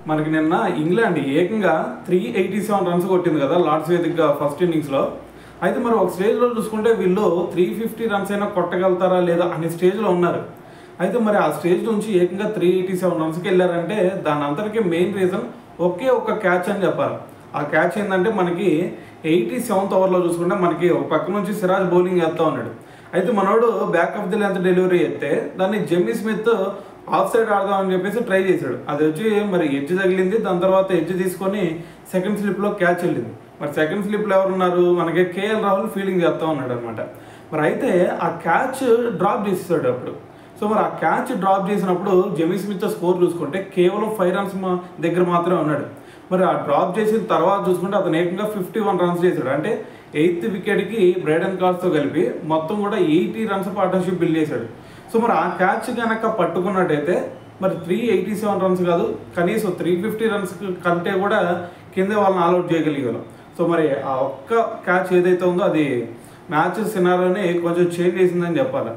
మనకి నిన్న ఇంగ్లాండ్ ఏకంగా 387 రన్స్ కొట్టింది కదా లార్డ్స్ వేదికగా ఫస్ట్ ఇన్నింగ్స్లో. అయితే మరి ఒక స్టేజ్లో చూసుకుంటే వీళ్ళు 350 రన్స్ అయినా కొట్టగలుగుతారా లేదా అనే స్టేజ్లో ఉన్నారు. అయితే మరి ఆ స్టేజ్ నుంచి ఏకంగా 387 రన్స్కి వెళ్ళారంటే దాని అంతటికీ మెయిన్ రీజన్ ఒకే ఒక క్యాచ్ అని చెప్పాలి. ఆ క్యాచ్ ఏంటంటే మనకి 87th ఓవర్లో చూసుకుంటే మనకి ఒక పక్క నుంచి సిరాజ్ బౌలింగ్ చేస్తూ ఉన్నాడు. అయితే మనోడు back of the length delivery చేస్తే దాన్ని జెమ్మీ స్మిత్ ఆఫ్ సైడ్ ఆడదామని చెప్పేసి ట్రై చేశాడు. అది వచ్చి మరి ఎడ్జ్ తగిలింది. దాని తర్వాత ఎడ్జ్ తీసుకొని సెకండ్ స్లిప్లో క్యాచ్ వెళ్ళింది. మరి సెకండ్ స్లిప్లో ఎవరున్నారు, మనకి కేఎల్ రాహుల్ ఫీల్డింగ్ చేస్తూ ఉన్నాడు అనమాట. మరి అయితే ఆ క్యాచ్ డ్రాప్ చేసేసాడు అప్పుడు. సో మరి ఆ క్యాచ్ డ్రాప్ చేసినప్పుడు జెమ్మీ స్మిత్ స్కోర్ చూసుకుంటే కేవలం 5 రన్స్ దగ్గర మాత్రమే ఉన్నాడు. మరి ఆ డ్రాప్ చేసిన తర్వాత చూసుకుంటే అతను ఏకంగా 51 రన్స్ చేశాడు. అంటే 8th వికెట్కి బ్రైడన్ కార్స్తో కలిపి మొత్తం కూడా 80 రన్స్ పార్ట్నర్షిప్ బిల్డ్ చేశాడు. సో మరి ఆ క్యాచ్ కనుక పట్టుకున్నట్టయితే మరి 387 రన్స్ కాదు, కనీసం 350 రన్స్ కంటే కూడా కింద వాళ్ళని ఆల్అౌట్ చేయగలిగారు. సో మరి ఆ ఒక్క క్యాచ్ ఏదైతే ఉందో అది మ్యాచ్ సినారియోని కొంచెం చేంజ్ చేసిందని చెప్పాలి.